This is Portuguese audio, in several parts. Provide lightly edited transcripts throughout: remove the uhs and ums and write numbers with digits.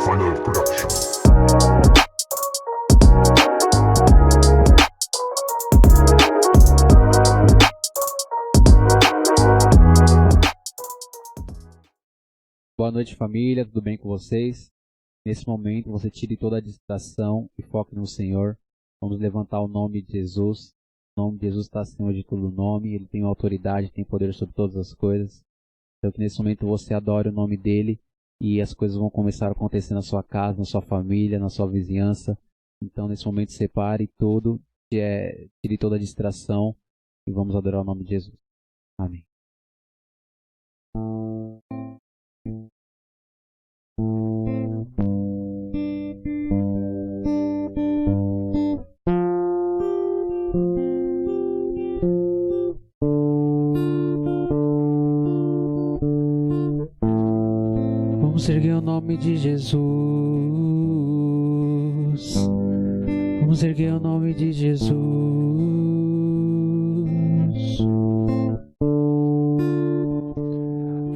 Final Production. Boa noite, família, tudo bem com vocês? Nesse momento você tire toda a distração e foque no Senhor. Vamos levantar o nome de Jesus. O nome de Jesus está acima de todo nome, Ele tem autoridade, tem poder sobre todas as coisas. Então que nesse momento você adore o nome dEle e as coisas vão começar a acontecer na sua casa, na sua família, na sua vizinhança. Então nesse momento separe tudo, tire toda a distração e vamos adorar o nome de Jesus. Amém. Vamos erguer o nome de Jesus. Vamos erguer o nome de Jesus.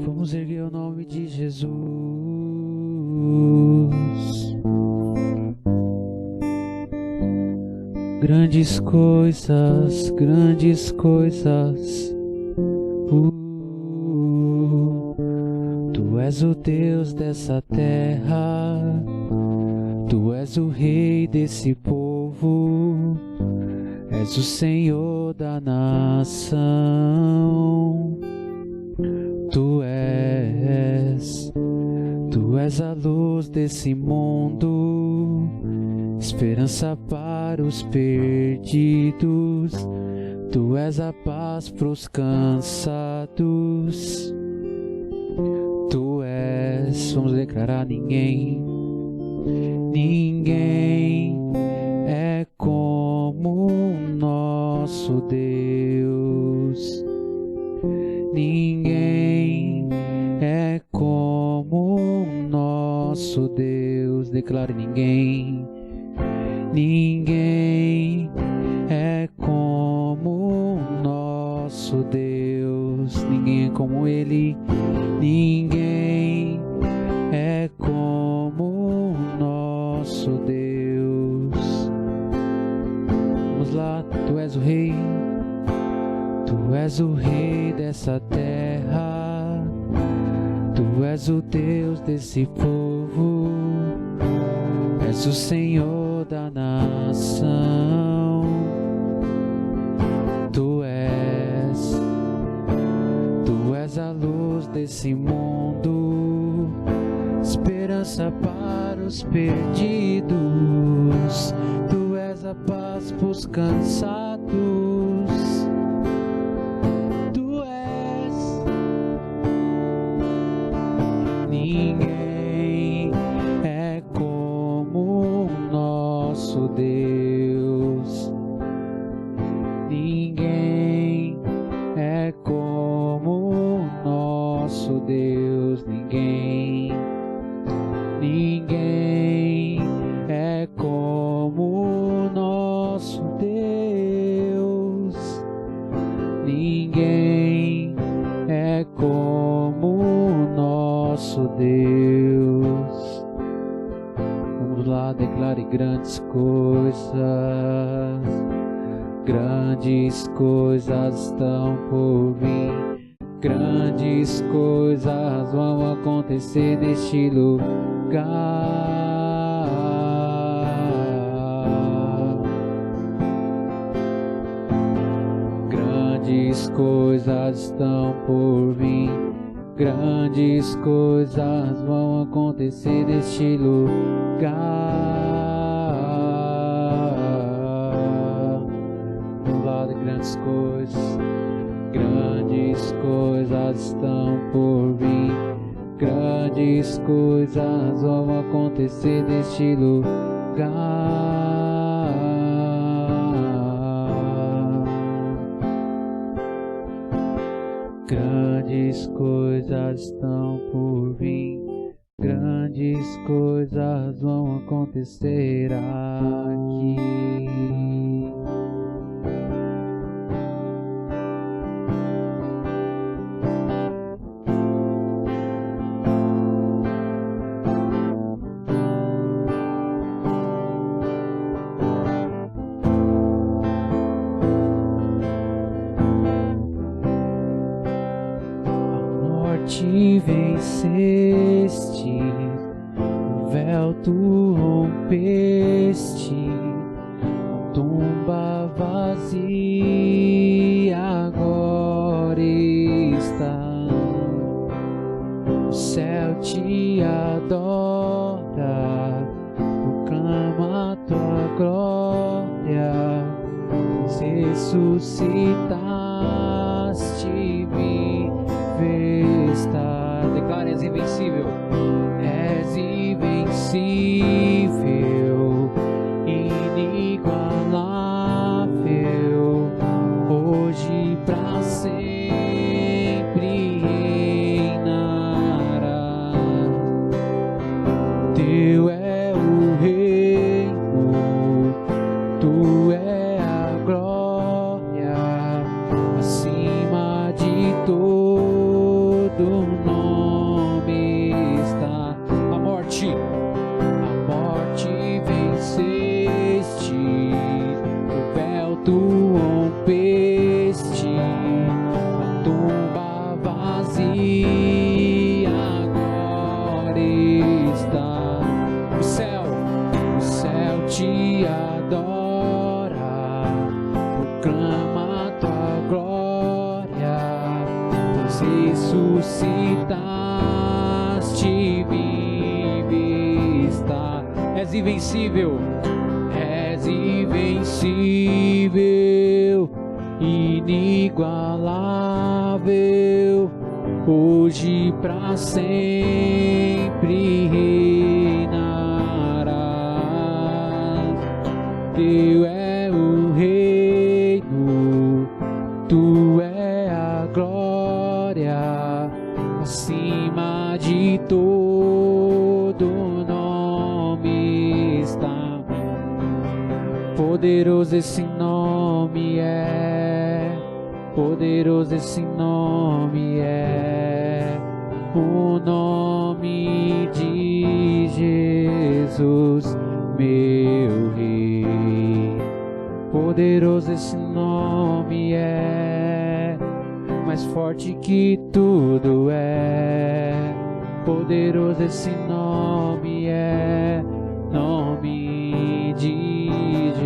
Vamos erguer o nome de Jesus. Grandes coisas, grandes coisas. Tu és o Deus dessa terra, Tu és o Rei desse povo, és o Senhor da nação. Tu és a luz desse mundo, esperança para os perdidos. Tu és a paz para os cansados. Tu és, vamos declarar, ninguém é como o nosso Deus. Ninguém é como o nosso Deus. Declare: ninguém é como o nosso Deus. Ninguém é como Ele. Ninguém é como o nosso Deus. Vamos lá, Tu és o Rei. Tu és o Rei dessa terra. Tu és o Deus desse povo. És o Senhor da nação. Tu és a luz desse mundo, esperança para os perdidos. Tu és a paz para os cansados. Tu és. Ninguém é como o nosso Deus. Ninguém é como o nosso Deus. Ninguém é como o nosso Deus. Ninguém é como o nosso Deus. Vamos lá, declare: grandes coisas. Grandes coisas estão por vir. Grandes coisas vão acontecer neste lugar. Grandes coisas estão por vir. Grandes coisas vão acontecer neste lugar. Vamos lá, de grandes coisas. Grandes coisas estão por vir. Grandes coisas vão acontecer neste lugar. Grandes coisas estão por vir. Grandes coisas vão acontecer aqui. tumba vazia agora está. O céu te adora, proclama a tua glória. Ressuscitaste, vive está. Declara: és invencível. És invencível, inigualável, hoje pra sempre reinará. Teu é o reino, tu é a glória, acima de todo nome está. A morte venceste, o véu tu rompeste, a tumba vazia agora está. O céu te adora, proclama a tua glória, pois ressuscitaste, vive está. És invencível, és invencível, inigualável, hoje pra sempre reinarás. Teu é o reino, tu é a glória, acima de todo nome está. Poderoso esse nome é, poderoso esse nome é, o nome de Jesus, meu Rei. Poderoso esse nome é, mais forte que tudo é. Poderoso esse nome é, nome de Jesus.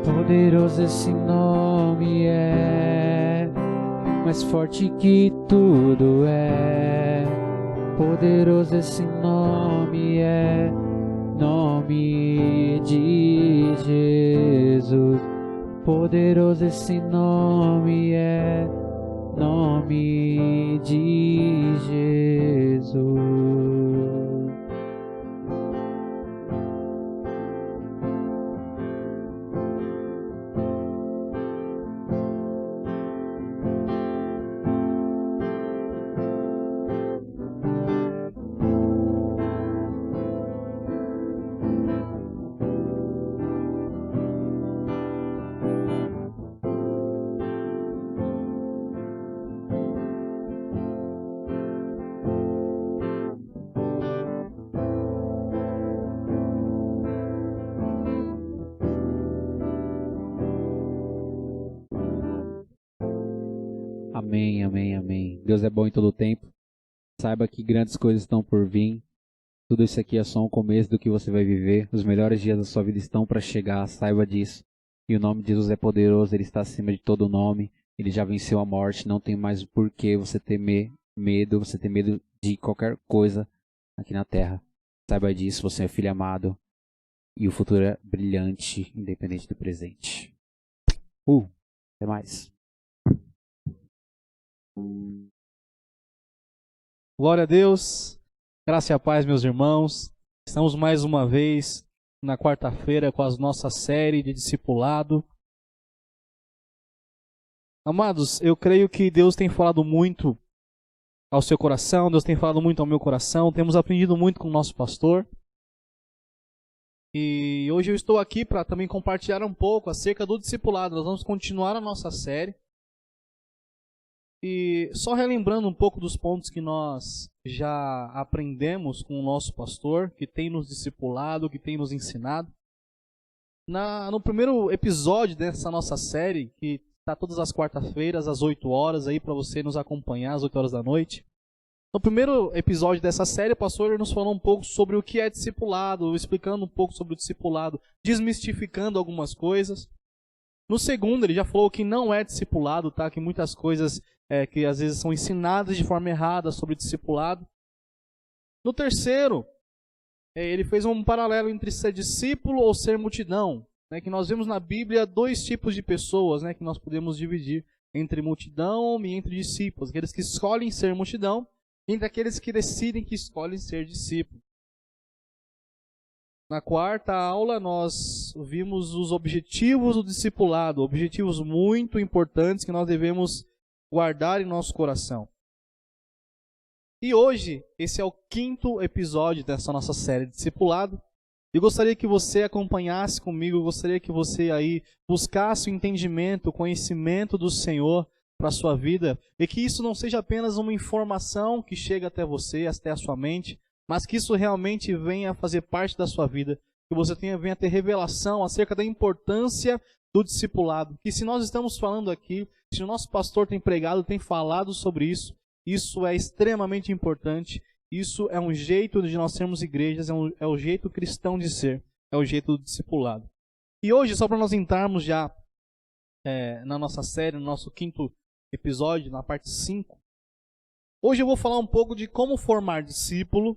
Poderoso esse nome é, mais forte que tudo é. Poderoso esse nome é, nome de Jesus. Poderoso esse nome é, nome de Jesus. Amém, amém, amém. Deus é bom em todo o tempo. Saiba que grandes coisas estão por vir. Tudo isso aqui é só um começo do que você vai viver. Os melhores dias da sua vida estão para chegar, saiba disso. E o nome de Jesus é poderoso, Ele está acima de todo nome. Ele já venceu a morte, não tem mais por que você ter medo, você ter medo de qualquer coisa aqui na terra. Saiba disso, você é filho amado. E o futuro é brilhante, independente do presente. Até mais. Glória a Deus, graça e a paz, meus irmãos. Estamos mais uma vez na quarta-feira com a nossa série de discipulado. Amados, eu creio que Deus tem falado muito ao seu coração, Deus tem falado muito ao meu coração, temos aprendido muito com o nosso pastor. E hoje eu estou aqui para também compartilhar um pouco acerca do discipulado. Nós vamos continuar a nossa série. E só relembrando um pouco dos pontos que nós já aprendemos com o nosso pastor, que tem nos discipulado, que tem nos ensinado. No primeiro episódio dessa nossa série, que está todas as quartas-feiras, às 8 horas, aí para você nos acompanhar, às 8 horas da noite. No primeiro episódio dessa série, o pastor nos falou um pouco sobre o que é discipulado, explicando um pouco sobre o discipulado, desmistificando algumas coisas. No segundo, ele já falou que não é discipulado, tá? Que muitas coisas que às vezes são ensinadas de forma errada sobre discipulado. No terceiro, ele fez um paralelo entre ser discípulo ou ser multidão, né? Que nós vemos na Bíblia dois tipos de pessoas, né? Que nós podemos dividir entre multidão e entre discípulos. Aqueles que escolhem ser multidão, entre aqueles que decidem que escolhem ser discípulo. Na quarta aula, nós vimos os objetivos do discipulado, objetivos muito importantes que nós devemos guardar em nosso coração. E hoje, esse é o 5º episódio dessa nossa série de discipulado. Eu gostaria que você acompanhasse comigo, eu gostaria que você aí buscasse o entendimento, o conhecimento do Senhor para a sua vida, e que isso não seja apenas uma informação que chega até você, até a sua mente, mas que isso realmente venha a fazer parte da sua vida, que você venha a ter revelação acerca da importância do discipulado. Que se nós estamos falando aqui, se o nosso pastor tem pregado, tem falado sobre isso, isso é extremamente importante, isso é um jeito de nós sermos igrejas, é o jeito cristão de ser, é o jeito do discipulado. E hoje, só para nós entrarmos já na nossa série, no nosso 5º episódio, na parte 5, hoje eu vou falar um pouco de como formar discípulo.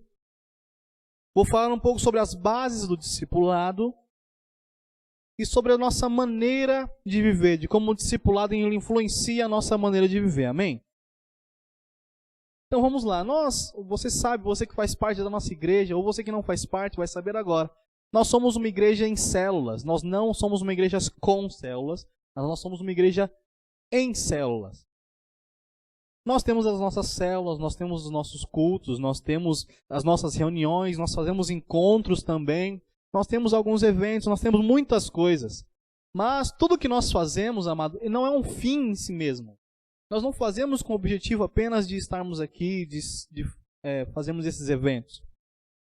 Vou falar um pouco sobre as bases do discipulado e sobre a nossa maneira de viver, de como o discipulado influencia a nossa maneira de viver. Amém? Então vamos lá. Você sabe, você que faz parte da nossa igreja, ou você que não faz parte, vai saber agora. Nós somos uma igreja em células. Nós não somos uma igreja com células, mas nós somos uma igreja em células. Nós temos as nossas células, nós temos os nossos cultos, nós temos as nossas reuniões, nós fazemos encontros também, nós temos alguns eventos, nós temos muitas coisas. Mas tudo que nós fazemos, amado, não é um fim em si mesmo. Nós não fazemos com o objetivo apenas de estarmos aqui, de fazermos esses eventos.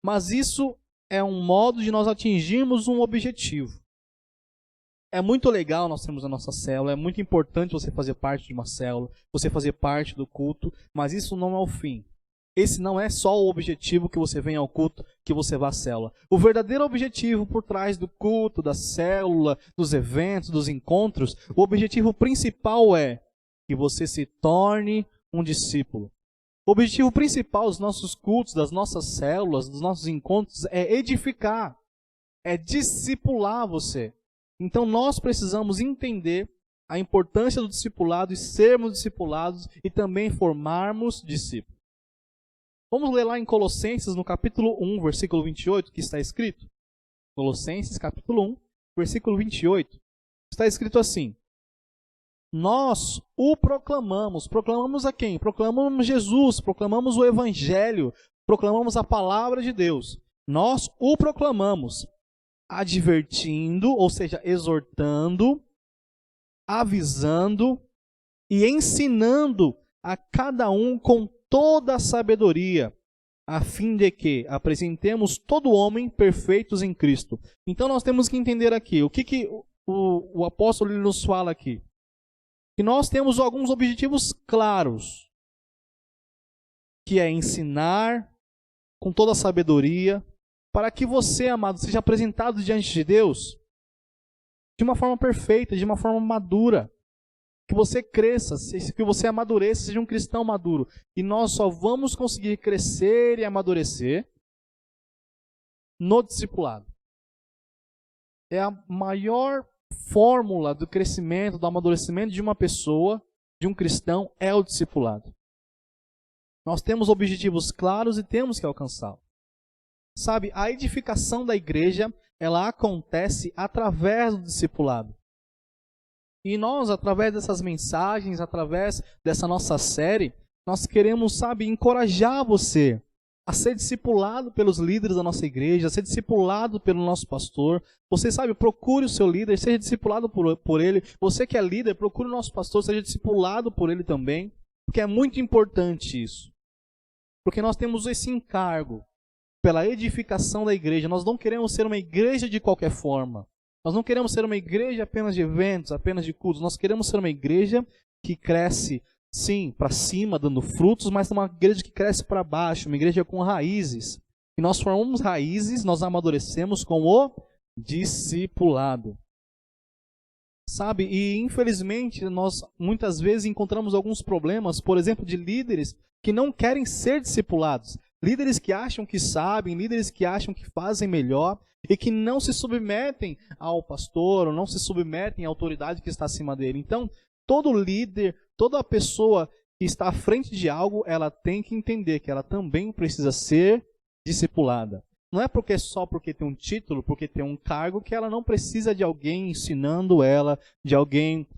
Mas isso é um modo de nós atingirmos um objetivo. É muito legal nós termos a nossa célula, é muito importante você fazer parte de uma célula, você fazer parte do culto, mas isso não é o fim. Esse não é só o objetivo que você venha ao culto, que você vá à célula. O verdadeiro objetivo por trás do culto, da célula, dos eventos, dos encontros, o objetivo principal é que você se torne um discípulo. O objetivo principal dos nossos cultos, das nossas células, dos nossos encontros é edificar, é discipular você. Então nós precisamos entender a importância do discipulado e sermos discipulados e também formarmos discípulos. Vamos ler lá em Colossenses, no capítulo 1, versículo 28, que está escrito. Colossenses, capítulo 1, versículo 28. Está escrito assim: nós o proclamamos. Proclamamos a quem? Proclamamos Jesus, proclamamos o Evangelho, proclamamos a palavra de Deus. Nós o proclamamos, advertindo, ou seja, exortando, avisando e ensinando a cada um com toda a sabedoria, a fim de que apresentemos todo homem perfeitos em Cristo. Então nós temos que entender aqui, o que o apóstolo nos fala aqui? Que nós temos alguns objetivos claros, que é ensinar com toda a sabedoria, para que você, amado, seja apresentado diante de Deus de uma forma perfeita, de uma forma madura. Que você cresça, que você amadureça, seja um cristão maduro. E nós só vamos conseguir crescer e amadurecer no discipulado. É a maior fórmula do crescimento, do amadurecimento de uma pessoa, de um cristão, é o discipulado. Nós temos objetivos claros e temos que alcançá-los. Sabe, a edificação da igreja, ela acontece através do discipulado. E nós, através dessas mensagens, através dessa nossa série, nós queremos, sabe, encorajar você a ser discipulado pelos líderes da nossa igreja, a ser discipulado pelo nosso pastor. Você, sabe, procure o seu líder, seja discipulado por ele. Você que é líder, procure o nosso pastor, seja discipulado por ele também. Porque é muito importante isso. Porque nós temos esse encargo pela edificação da igreja. Nós não queremos ser uma igreja de qualquer forma. Nós não queremos ser uma igreja apenas de eventos, apenas de cultos. Nós queremos ser uma igreja que cresce, sim, para cima, dando frutos, mas uma igreja que cresce para baixo, uma igreja com raízes. E nós formamos raízes, nós amadurecemos com o discipulado. Sabe, e infelizmente nós muitas vezes encontramos alguns problemas, por exemplo, de líderes que não querem ser discipulados. Líderes que acham que sabem, líderes que acham que fazem melhor e que não se submetem ao pastor ou não se submetem à autoridade que está acima dele. Então, todo líder, toda pessoa que está à frente de algo, ela tem que entender que ela também precisa ser discipulada. Não é porque só porque tem um título, porque tem um cargo, que ela não precisa de alguém ensinando ela, de alguém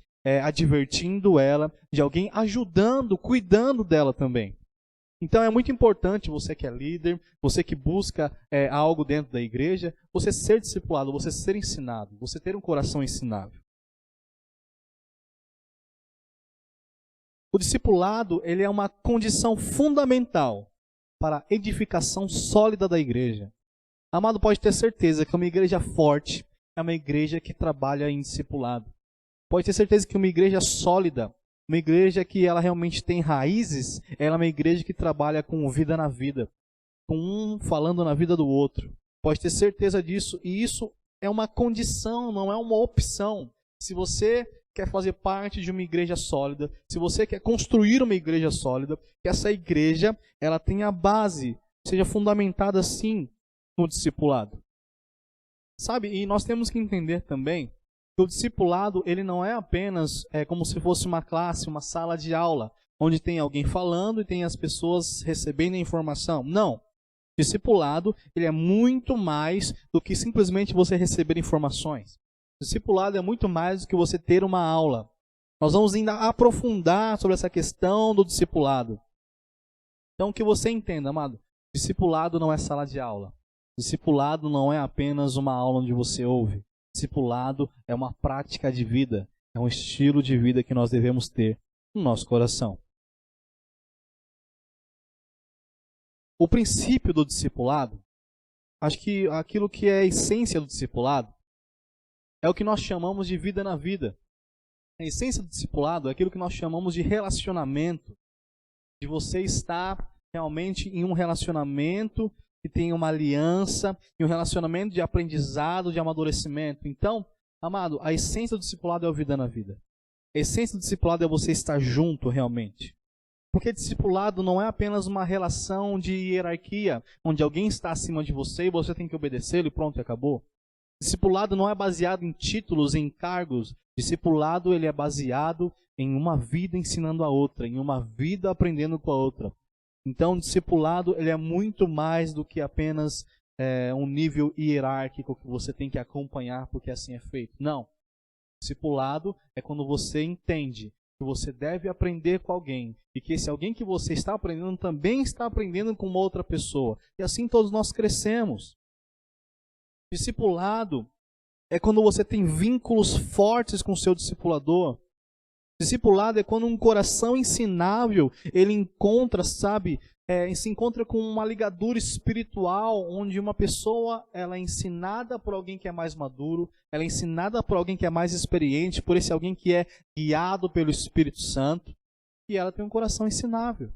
advertindo ela, de alguém ajudando, cuidando dela também. Então é muito importante você que é líder, você que busca algo dentro da igreja, você ser discipulado, você ser ensinado, você ter um coração ensinável. O discipulado, ele é uma condição fundamental para a edificação sólida da igreja. Amado, pode ter certeza que uma igreja forte é uma igreja que trabalha em discipulado. Pode ter certeza que uma igreja sólida, uma igreja que ela realmente tem raízes, ela é uma igreja que trabalha com vida na vida, com um falando na vida do outro. Pode ter certeza disso, e isso é uma condição, não é uma opção. Se você quer fazer parte de uma igreja sólida, se você quer construir uma igreja sólida, que essa igreja ela tenha base, seja fundamentada sim no discipulado. Sabe, e nós temos que entender também que o discipulado, ele não é apenas como se fosse uma classe, uma sala de aula, onde tem alguém falando e tem as pessoas recebendo a informação. Não. Discipulado, ele é muito mais do que simplesmente você receber informações. Discipulado é muito mais do que você ter uma aula. Nós vamos ainda aprofundar sobre essa questão do discipulado. Então, que você entenda, amado, discipulado não é sala de aula. Discipulado não é apenas uma aula onde você ouve. Discipulado é uma prática de vida, é um estilo de vida que nós devemos ter no nosso coração. O princípio do discipulado, acho que aquilo que é a essência do discipulado, é o que nós chamamos de vida na vida. A essência do discipulado é aquilo que nós chamamos de relacionamento, de você estar realmente em um relacionamento que tem uma aliança, e um relacionamento de aprendizado, de amadurecimento. Então, amado, a essência do discipulado é a vida na vida. A essência do discipulado é você estar junto realmente. Porque discipulado não é apenas uma relação de hierarquia, onde alguém está acima de você e você tem que obedecê-lo e pronto, acabou. Discipulado não é baseado em títulos, em cargos. Discipulado, ele é baseado em uma vida ensinando a outra, em uma vida aprendendo com a outra. Então, o discipulado, ele é muito mais do que apenas um nível hierárquico que você tem que acompanhar porque assim é feito. Não. Discipulado é quando você entende que você deve aprender com alguém e que esse alguém que você está aprendendo também está aprendendo com uma outra pessoa. E assim todos nós crescemos. Discipulado é quando você tem vínculos fortes com o seu discipulador. Discipulado é quando um coração ensinável, ele encontra, se encontra com uma ligadura espiritual, onde uma pessoa ela é ensinada por alguém que é mais maduro, ela é ensinada por alguém que é mais experiente, por esse alguém que é guiado pelo Espírito Santo, e ela tem um coração ensinável.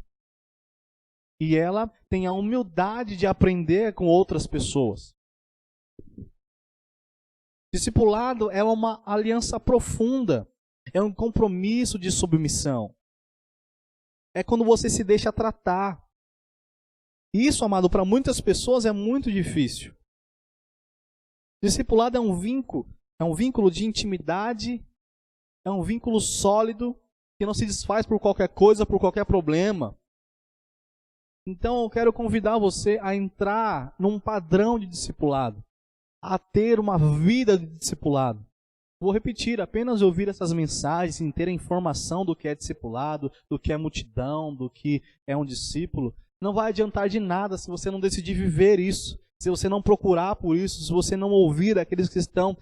E ela tem a humildade de aprender com outras pessoas. Discipulado é uma aliança profunda. É um compromisso de submissão. É quando você se deixa tratar. Isso, amado, para muitas pessoas é muito difícil. Discipulado é um vínculo de intimidade, é um vínculo sólido, que não se desfaz por qualquer coisa, por qualquer problema. Então eu quero convidar você a entrar num padrão de discipulado, a ter uma vida de discipulado. Vou repetir, apenas ouvir essas mensagens, sem ter a informação do que é discipulado, do que é multidão, do que é um discípulo, não vai adiantar de nada se você não decidir viver isso, se você não procurar por isso, se você não ouvir aqueles que estão,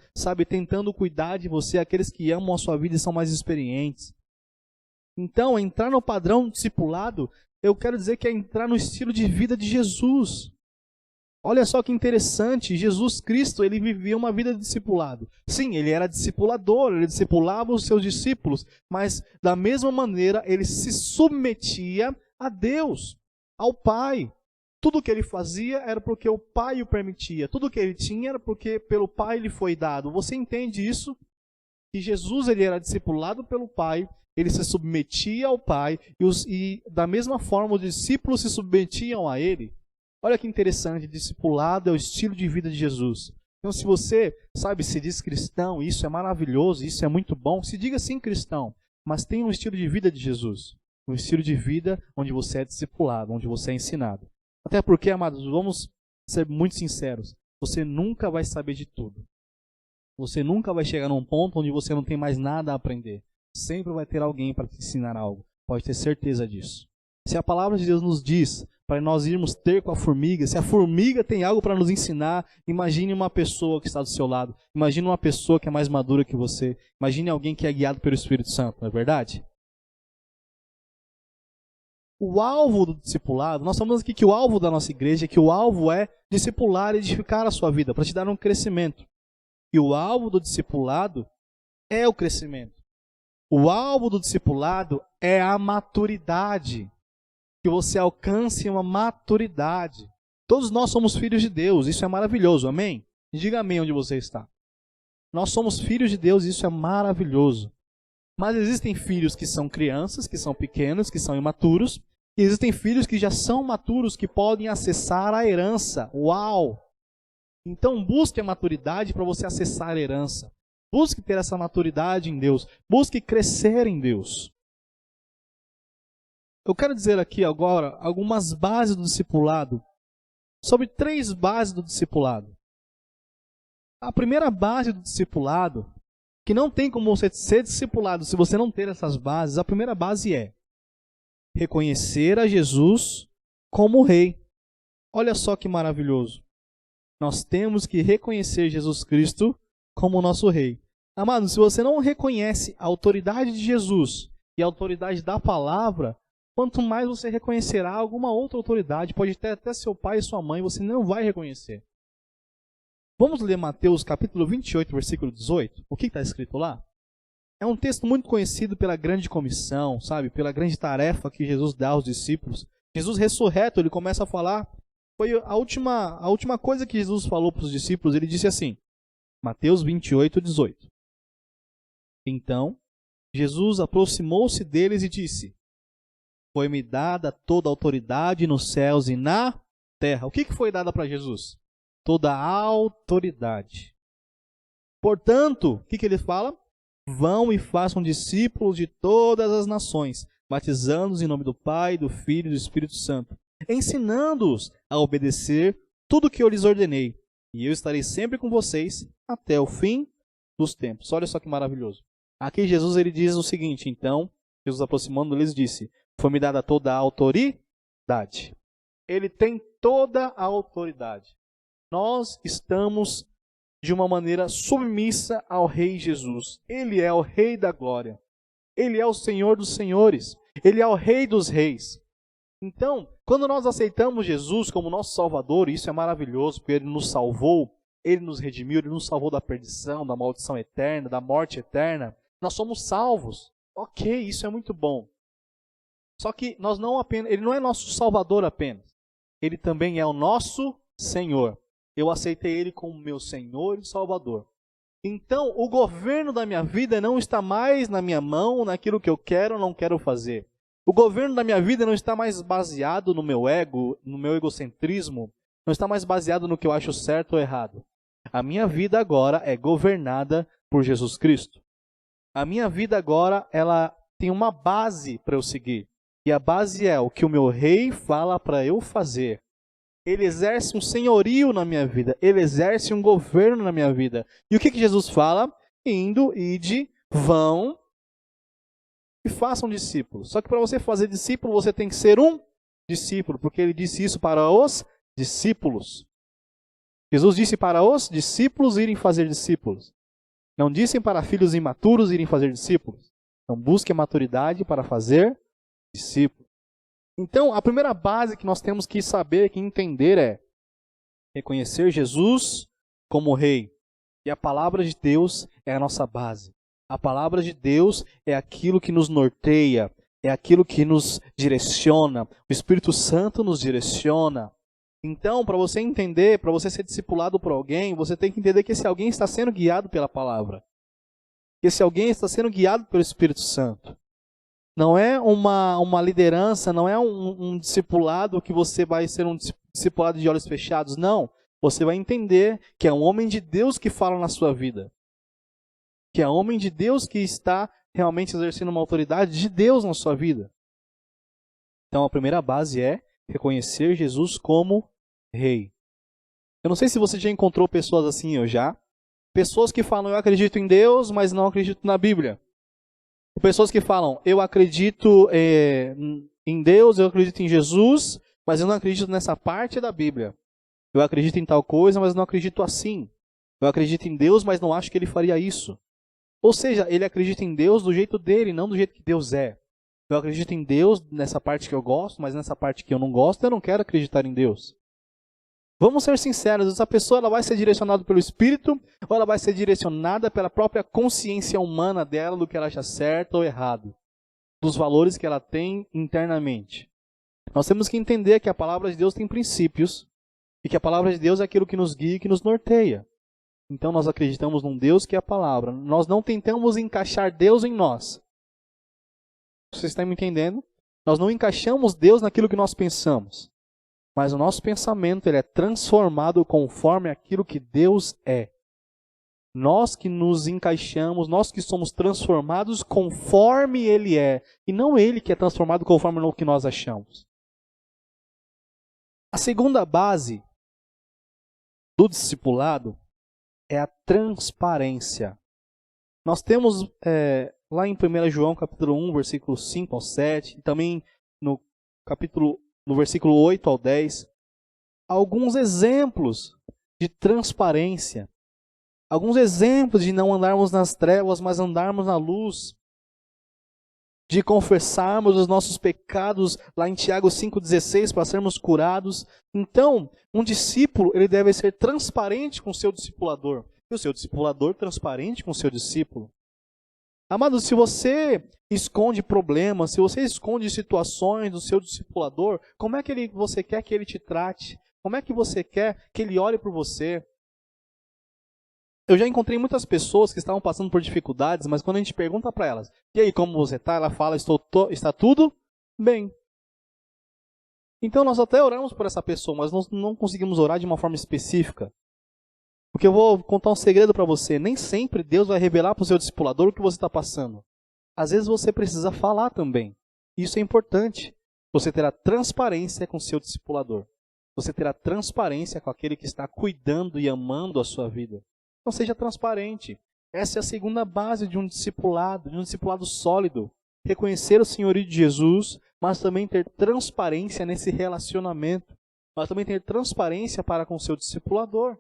tentando cuidar de você, aqueles que amam a sua vida e são mais experientes. Então, entrar no padrão discipulado, eu quero dizer que é entrar no estilo de vida de Jesus. Olha só que interessante, Jesus Cristo, ele vivia uma vida de discipulado. Sim, ele era discipulador, ele discipulava os seus discípulos, mas da mesma maneira ele se submetia a Deus, ao Pai. Tudo que ele fazia era porque o Pai o permitia. Tudo que ele tinha era porque pelo Pai lhe foi dado. Você entende isso? Que Jesus ele era discipulado pelo Pai, ele se submetia ao Pai e da mesma forma os discípulos se submetiam a ele. Olha que interessante, discipulado é o estilo de vida de Jesus. Então se você, se diz cristão, isso é maravilhoso, isso é muito bom, se diga sim cristão, mas tenha um estilo de vida de Jesus. Um estilo de vida onde você é discipulado, onde você é ensinado. Até porque, amados, vamos ser muito sinceros, você nunca vai saber de tudo. Você nunca vai chegar num ponto onde você não tem mais nada a aprender. Sempre vai ter alguém para te ensinar algo. Pode ter certeza disso. Se a palavra de Deus nos diz para nós irmos ter com a formiga, se a formiga tem algo para nos ensinar, imagine uma pessoa que está do seu lado. Imagine uma pessoa que é mais madura que você. Imagine alguém que é guiado pelo Espírito Santo, não é verdade? O alvo do discipulado, nós falamos aqui que o alvo da nossa igreja é que o alvo é discipular e edificar a sua vida, para te dar um crescimento. E o alvo do discipulado é o crescimento. O alvo do discipulado é a maturidade. Que você alcance uma maturidade. Todos nós somos filhos de Deus, isso é maravilhoso, amém? Diga amém onde você está. Nós somos filhos de Deus, isso é maravilhoso. Mas existem filhos que são crianças, que são pequenos, que são imaturos. E existem filhos que já são maturos, que podem acessar a herança. Uau! Então busque a maturidade para você acessar a herança. Busque ter essa maturidade em Deus. Busque crescer em Deus. Eu quero dizer aqui agora algumas bases do discipulado. Sobre 3 bases do discipulado. A primeira base do discipulado, que não tem como você ser discipulado se você não ter essas bases, a primeira base é reconhecer a Jesus como Rei. Olha só que maravilhoso. Nós temos que reconhecer Jesus Cristo como nosso Rei. Amado, se você não reconhece a autoridade de Jesus e a autoridade da palavra, quanto mais você reconhecerá alguma outra autoridade, pode ter até seu pai e sua mãe, você não vai reconhecer. Vamos ler Mateus capítulo 28, versículo 18. O que está escrito lá? É um texto muito conhecido pela grande comissão, pela grande tarefa que Jesus dá aos discípulos. Jesus ressurreto, ele começa a falar. Foi a última coisa que Jesus falou para os discípulos. Ele disse assim, Mateus 28, 18. Então, Jesus aproximou-se deles e disse, foi-me dada toda a autoridade nos céus e na terra. O que foi dada para Jesus? Toda a autoridade. Portanto, o que ele fala? Vão e façam discípulos de todas as nações, batizando-os em nome do Pai, do Filho e do Espírito Santo, ensinando-os a obedecer tudo o que eu lhes ordenei. E eu estarei sempre com vocês até o fim dos tempos. Olha só que maravilhoso. Aqui Jesus ele diz o seguinte, então, Jesus aproximando-lhes disse, foi-me dada toda a autoridade. Ele tem toda a autoridade. Nós estamos de uma maneira submissa ao Rei Jesus. Ele é o Rei da glória. Ele é o Senhor dos senhores. Ele é o Rei dos reis. Então, quando nós aceitamos Jesus como nosso Salvador, isso é maravilhoso, porque Ele nos salvou, Ele nos redimiu, Ele nos salvou da perdição, da maldição eterna, da morte eterna. Nós somos salvos. Ok, isso é muito bom. Só que Ele não é nosso Salvador apenas. Ele também é o nosso Senhor. Eu aceitei Ele como meu Senhor e Salvador. Então, o governo da minha vida não está mais na minha mão, naquilo que eu quero ou não quero fazer. O governo da minha vida não está mais baseado no meu ego, no meu egocentrismo. Não está mais baseado no que eu acho certo ou errado. A minha vida agora é governada por Jesus Cristo. A minha vida agora, ela tem uma base para eu seguir. E a base é o que o meu Rei fala para eu fazer. Ele exerce um senhorio na minha vida. Ele exerce um governo na minha vida. E o que Jesus fala? Ide, vão e façam discípulos. Só que para você fazer discípulo, você tem que ser um discípulo. Porque ele disse isso para os discípulos. Jesus disse para os discípulos irem fazer discípulos. Não disse para filhos imaturos irem fazer discípulos. Então busque a maturidade para fazer discípulos. Então, a primeira base que nós temos que saber, que entender é Reconhecer Jesus como Rei. E a palavra de Deus é a nossa base. A palavra de Deus é aquilo que nos norteia, é aquilo que nos direciona. O Espírito Santo nos direciona. Então, para você entender, para você ser discipulado por alguém, você tem que entender que esse alguém está sendo guiado pela palavra. Que esse alguém está sendo guiado pelo Espírito Santo. Não é uma liderança, não é um discipulado que você vai ser um discipulado de olhos fechados. Não. Você vai entender que é um homem de Deus que fala na sua vida. Que é um homem de Deus que está realmente exercendo uma autoridade de Deus na sua vida. Então a primeira base é reconhecer Jesus como Rei. Eu não sei se você já encontrou pessoas assim ou já. Pessoas que falam, eu acredito em Deus, mas não acredito na Bíblia. Pessoas que falam, eu acredito em Deus, eu acredito em Jesus, mas eu não acredito nessa parte da Bíblia. Eu acredito em tal coisa, mas não acredito assim. Eu acredito em Deus, mas não acho que ele faria isso. Ou seja, ele acredita em Deus do jeito dele, não do jeito que Deus é. Eu acredito em Deus nessa parte que eu gosto, mas nessa parte que eu não gosto, eu não quero acreditar em Deus. Vamos ser sinceros, essa pessoa ela vai ser direcionada pelo Espírito ou ela vai ser direcionada pela própria consciência humana dela do que ela acha certo ou errado, dos valores que ela tem internamente. Nós temos que entender que a palavra de Deus tem princípios e que a palavra de Deus é aquilo que nos guia e que nos norteia. Então nós acreditamos num Deus que é a palavra. Nós não tentamos encaixar Deus em nós. Vocês estão me entendendo? Nós não encaixamos Deus naquilo que nós pensamos. Mas o nosso pensamento ele é transformado conforme aquilo que Deus é. Nós que nos encaixamos, nós que somos transformados conforme Ele é. E não Ele que é transformado conforme o que nós achamos. A segunda base do discipulado é a transparência. Nós temos lá em 1 João capítulo 1, versículo 5 ao 7, e também no versículo 8 ao 10, alguns exemplos de transparência. Alguns exemplos de não andarmos nas trevas, mas andarmos na luz. De confessarmos os nossos pecados, lá em Tiago 5,16, para sermos curados. Então, um discípulo ele deve ser transparente com o seu discipulador. E o seu discipulador transparente com o seu discípulo. Amado, se você esconde problemas, se você esconde situações do seu discipulador, como é que você quer que ele te trate? Como é que você quer que ele olhe por você? Eu já encontrei muitas pessoas que estavam passando por dificuldades, mas quando a gente pergunta para elas, e aí, como você está? Ela fala, está tudo bem. Então nós até oramos por essa pessoa, mas nós não conseguimos orar de uma forma específica. Porque eu vou contar um segredo para você. Nem sempre Deus vai revelar para o seu discipulador o que você está passando. Às vezes você precisa falar também. Isso é importante. Você terá transparência com o seu discipulador. Você terá transparência com aquele que está cuidando e amando a sua vida. Então seja transparente. Essa é a segunda base de um discipulado sólido. Reconhecer o senhorio de Jesus, mas também ter transparência nesse relacionamento. Mas também ter transparência para com o seu discipulador.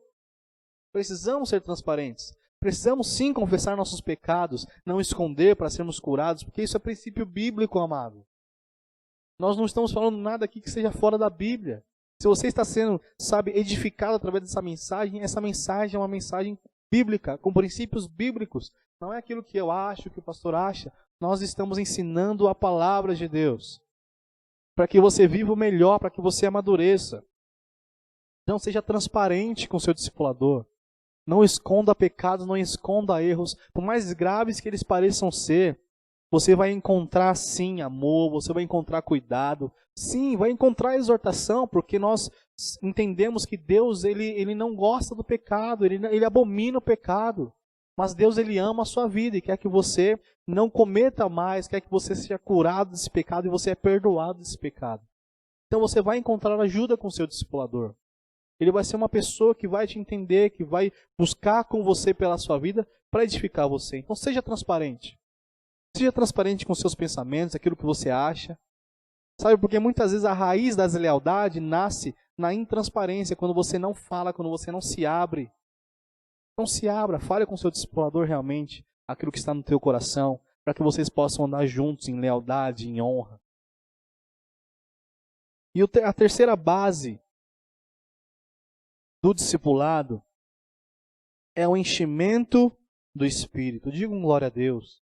Precisamos ser transparentes. Precisamos sim confessar nossos pecados, não esconder para sermos curados, porque isso é princípio bíblico, amado. Nós não estamos falando nada aqui que seja fora da Bíblia. Se você está sendo, edificado através dessa mensagem, essa mensagem é uma mensagem bíblica, com princípios bíblicos. Não é aquilo que eu acho, que o pastor acha. Nós estamos ensinando a palavra de Deus. Para que você viva o melhor, para que você amadureça. Então seja transparente com o seu discipulador. Não esconda pecados, não esconda erros. Por mais graves que eles pareçam ser, você vai encontrar sim amor, você vai encontrar cuidado. Sim, vai encontrar exortação, porque nós entendemos que Deus ele não gosta do pecado, ele abomina o pecado. Mas Deus ele ama a sua vida e quer que você não cometa mais, quer que você seja curado desse pecado e você é perdoado desse pecado. Então você vai encontrar ajuda com o seu discipulador. Ele vai ser uma pessoa que vai te entender, que vai buscar com você pela sua vida para edificar você. Então seja transparente. Seja transparente com seus pensamentos, aquilo que você acha. Sabe, porque muitas vezes a raiz da deslealdade nasce na intransparência, quando você não fala, quando você não se abre. Não se abra, fale com o seu discipulador realmente aquilo que está no teu coração, para que vocês possam andar juntos em lealdade, em honra. E a terceira base do discipulado é o enchimento do Espírito. Diga um glória a Deus.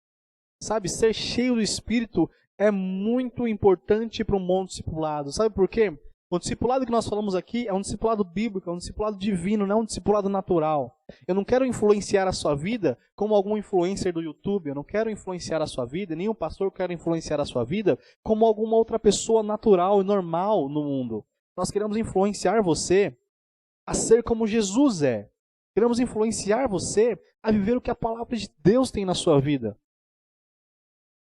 Sabe, ser cheio do Espírito é muito importante para um bom discipulado. Sabe por quê? O discipulado que nós falamos aqui é um discipulado bíblico, é um discipulado divino, não é um discipulado natural. Eu não quero influenciar a sua vida como algum influencer do YouTube, eu não quero influenciar a sua vida, nenhum pastor quer influenciar a sua vida como alguma outra pessoa natural e normal no mundo. Nós queremos influenciar você a ser como Jesus é. Queremos influenciar você a viver o que a palavra de Deus tem na sua vida.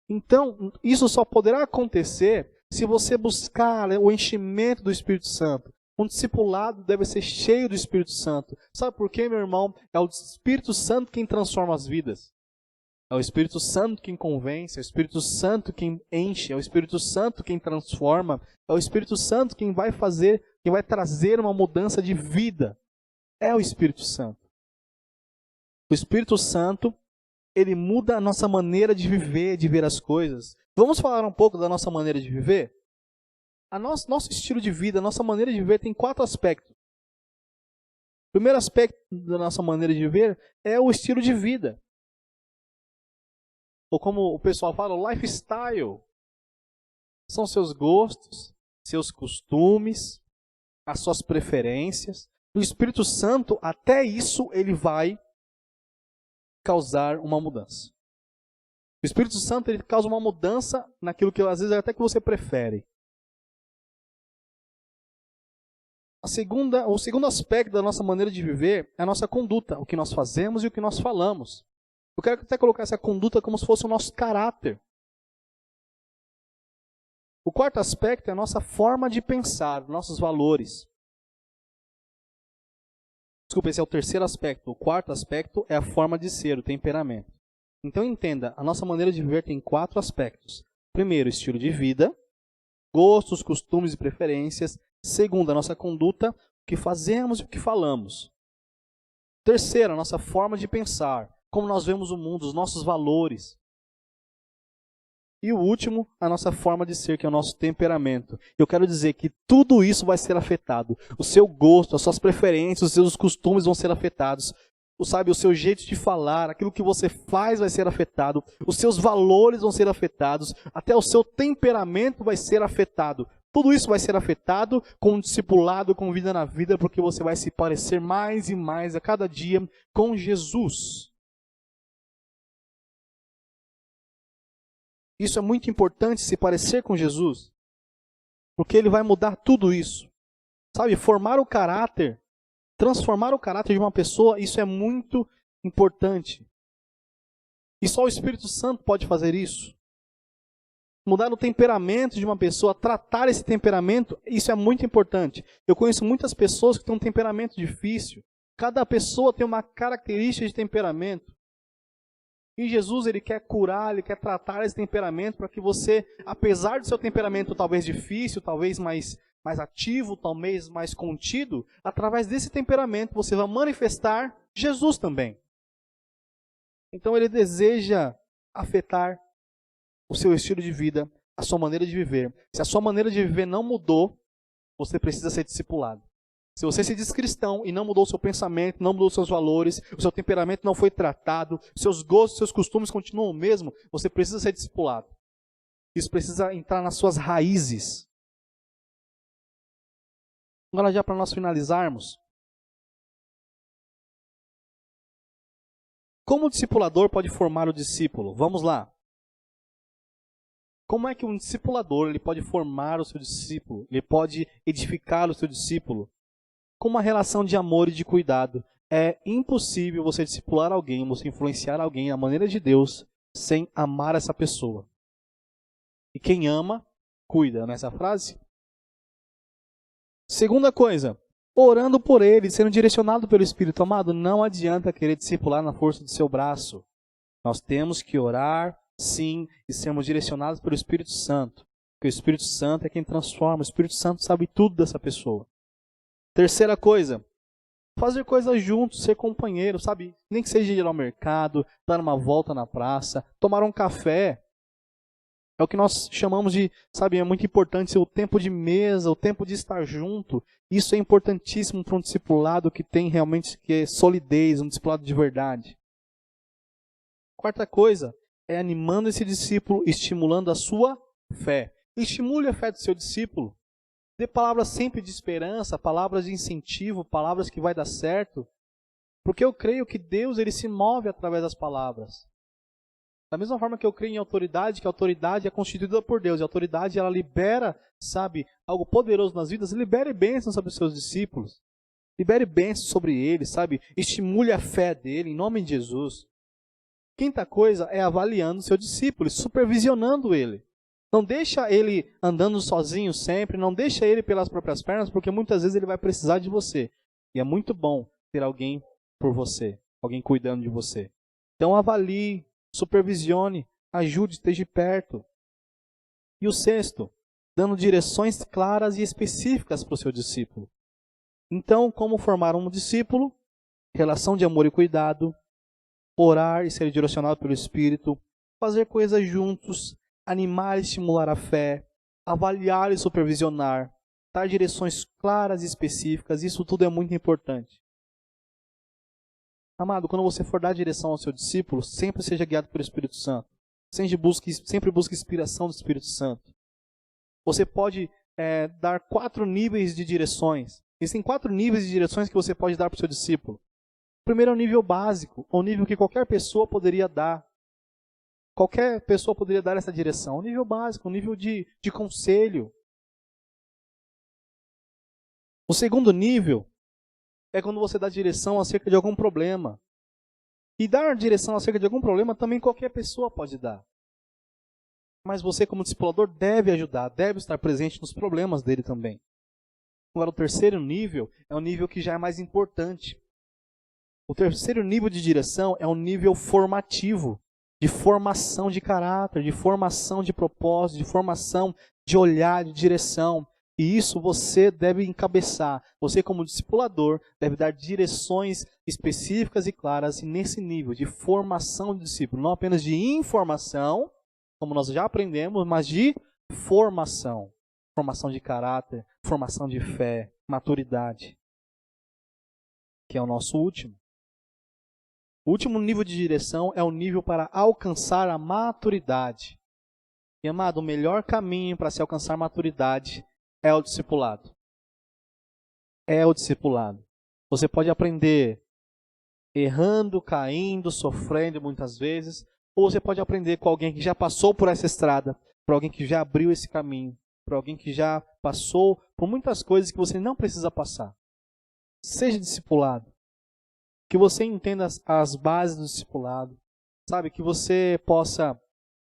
Então, isso só poderá acontecer se você buscar o enchimento do Espírito Santo. Um discipulado deve ser cheio do Espírito Santo. Sabe por quê, meu irmão? É o Espírito Santo quem transforma as vidas. É o Espírito Santo quem convence, é o Espírito Santo quem enche, é o Espírito Santo quem transforma, é o Espírito Santo quem vai fazer, quem vai trazer uma mudança de vida. É o Espírito Santo. O Espírito Santo, ele muda a nossa maneira de viver, de ver as coisas. Vamos falar um pouco da nossa maneira de viver? Nosso estilo de vida, a nossa maneira de viver tem 4 aspectos. O primeiro aspecto da nossa maneira de viver é o estilo de vida. Ou como o pessoal fala, o lifestyle. São seus gostos, seus costumes, as suas preferências. O Espírito Santo, até isso, ele vai causar uma mudança. O Espírito Santo, ele causa uma mudança naquilo que às vezes até que você prefere. O segundo aspecto da nossa maneira de viver é a nossa conduta, o que nós fazemos e o que nós falamos. Eu quero até colocar essa conduta como se fosse o nosso caráter. O quarto aspecto é a nossa forma de pensar, nossos valores. Desculpa, esse é o terceiro aspecto. O quarto aspecto é a forma de ser, o temperamento. Então entenda, a nossa maneira de viver tem 4 aspectos. Primeiro, estilo de vida, gostos, costumes e preferências. Segundo, a nossa conduta, o que fazemos e o que falamos. Terceiro, a nossa forma de pensar, como nós vemos o mundo, os nossos valores. E o último, a nossa forma de ser, que é o nosso temperamento. Eu quero dizer que tudo isso vai ser afetado. O seu gosto, as suas preferências, os seus costumes vão ser afetados. O seu jeito de falar, aquilo que você faz vai ser afetado. Os seus valores vão ser afetados. Até o seu temperamento vai ser afetado. Tudo isso vai ser afetado com o discipulado, com vida na vida, porque você vai se parecer mais e mais a cada dia com Jesus. Isso é muito importante, se parecer com Jesus, porque ele vai mudar tudo isso. Sabe, formar o caráter, transformar o caráter de uma pessoa, isso é muito importante. E só o Espírito Santo pode fazer isso. Mudar o temperamento de uma pessoa, tratar esse temperamento, isso é muito importante. Eu conheço muitas pessoas que têm um temperamento difícil. Cada pessoa tem uma característica de temperamento. E Jesus, ele quer curar, ele quer tratar esse temperamento para que você, apesar do seu temperamento talvez difícil, talvez mais ativo, talvez mais contido, através desse temperamento você vai manifestar Jesus também. Então ele deseja afetar o seu estilo de vida, a sua maneira de viver. Se a sua maneira de viver não mudou, você precisa ser discipulado. Se você se diz cristão e não mudou o seu pensamento, não mudou os seus valores, o seu temperamento não foi tratado, seus gostos, seus costumes continuam o mesmo, você precisa ser discipulado. Isso precisa entrar nas suas raízes. Agora já para nós finalizarmos. Como o discipulador pode formar o discípulo? Vamos lá. Como é que um discipulador ele pode formar o seu discípulo? Ele pode edificar o seu discípulo? Com uma relação de amor e de cuidado. É impossível você discipular alguém, você influenciar alguém à maneira de Deus, sem amar essa pessoa. E quem ama, cuida, não é essa frase? Segunda coisa, orando por ele, sendo direcionado pelo Espírito. Amado, não adianta querer discipular na força do seu braço. Nós temos que orar, sim, e sermos direcionados pelo Espírito Santo. Porque o Espírito Santo é quem transforma, o Espírito Santo sabe tudo dessa pessoa. Terceira coisa, fazer coisas juntos, ser companheiro, sabe? Nem que seja ir ao mercado, dar uma volta na praça, tomar um café. É o que nós chamamos de, sabe, é muito importante ser o tempo de mesa, o tempo de estar junto. Isso é importantíssimo para um discipulado que tem realmente solidez, um discipulado de verdade. Quarta coisa é animando esse discípulo, estimulando a sua fé. Estimule a fé do seu discípulo. Dê palavras sempre de esperança, palavras de incentivo, palavras que vai dar certo. Porque eu creio que Deus ele se move através das palavras. Da mesma forma que eu creio em autoridade, que a autoridade é constituída por Deus. E a autoridade ela libera, sabe, algo poderoso nas vidas. Libere bênçãos sobre os seus discípulos. Libere bênçãos sobre eles, sabe. Estimule a fé dele, em nome de Jesus. Quinta coisa é avaliando o seu discípulo, supervisionando ele. Não deixa ele andando sozinho sempre, não deixa ele pelas próprias pernas, porque muitas vezes ele vai precisar de você. E é muito bom ter alguém por você, alguém cuidando de você. Então avalie, supervisione, ajude, esteja perto. E o sexto, dando direções claras e específicas para o seu discípulo. Então, como formar um discípulo? Relação de amor e cuidado, orar e ser direcionado pelo Espírito, fazer coisas juntos, animar e estimular a fé, avaliar e supervisionar, dar direções claras e específicas, isso tudo é muito importante. Amado, quando você for dar direção ao seu discípulo, sempre seja guiado pelo Espírito Santo. Sempre busque inspiração do Espírito Santo. Você pode dar 4 níveis de direções. Existem 4 níveis de direções que você pode dar para o seu discípulo. O primeiro é o nível básico, o nível que qualquer pessoa poderia dar. Qualquer pessoa poderia dar essa direção. O nível básico, o nível de conselho. O segundo nível é quando você dá direção acerca de algum problema. E dar direção acerca de algum problema também qualquer pessoa pode dar. Mas você, como discipulador, deve ajudar, deve estar presente nos problemas dele também. Agora, o terceiro nível é um nível que já é mais importante. O terceiro nível de direção é um nível formativo, de formação de caráter, de formação de propósito, de formação de olhar, de direção. E isso você deve encabeçar. Você, como discipulador, deve dar direções específicas e claras nesse nível de formação de discípulo. Não apenas de informação, como nós já aprendemos, mas de formação. Formação de caráter, formação de fé, maturidade. Que é o nosso último. O último nível de direção é o nível para alcançar a maturidade. E, amado, o melhor caminho para se alcançar maturidade é o discipulado. É o discipulado. Você pode aprender errando, caindo, sofrendo muitas vezes, ou você pode aprender com alguém que já passou por essa estrada, por alguém que já abriu esse caminho, por alguém que já passou por muitas coisas que você não precisa passar. Seja discipulado. Que você entenda as bases do discipulado, sabe? Que você possa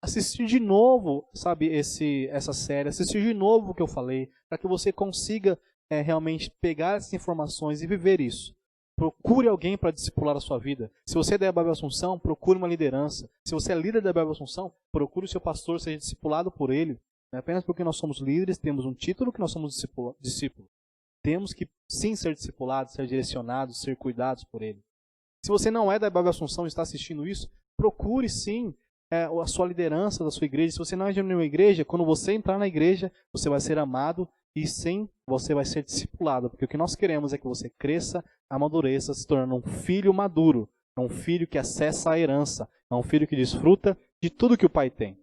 assistir de novo, sabe, essa série, assistir de novo o que eu falei, para que você consiga realmente pegar essas informações e viver isso. Procure alguém para discipular a sua vida. Se você é da Bíblia Assunção, procure uma liderança. Se você é líder da Bíblia Assunção, procure o seu pastor, seja discipulado por ele. Não é apenas porque nós somos líderes, temos um título que nós somos discípulos. Temos que sim ser discipulados, ser direcionados, ser cuidados por ele. Se você não é da Bíblia Assunção e está assistindo isso, procure sim a sua liderança da sua igreja. Se você não é de nenhuma igreja, quando você entrar na igreja, você vai ser amado e sim, você vai ser discipulado. Porque o que nós queremos é que você cresça, amadureça, se tornando um filho maduro. É um filho que acessa a herança. É um filho que desfruta de tudo que o Pai tem.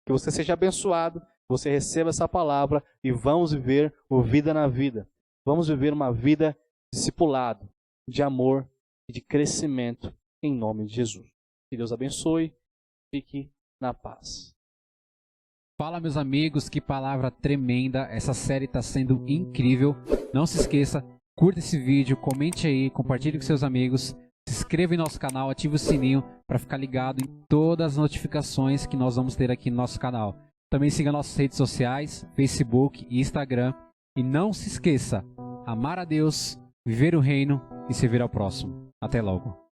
Que você seja abençoado, que você receba essa palavra e vamos viver o vida na vida. Vamos viver uma vida discipulado, de amor e de crescimento em nome de Jesus. Que Deus abençoe. Fique na paz. Fala, meus amigos, que palavra tremenda. Essa série está sendo incrível. Não se esqueça, curta esse vídeo, comente aí, compartilhe com seus amigos. Se inscreva em nosso canal, ative o sininho para ficar ligado em todas as notificações que nós vamos ter aqui no nosso canal. Também siga nossas redes sociais, Facebook e Instagram. E não se esqueça, amar a Deus, viver o reino e servir ao próximo. Até logo.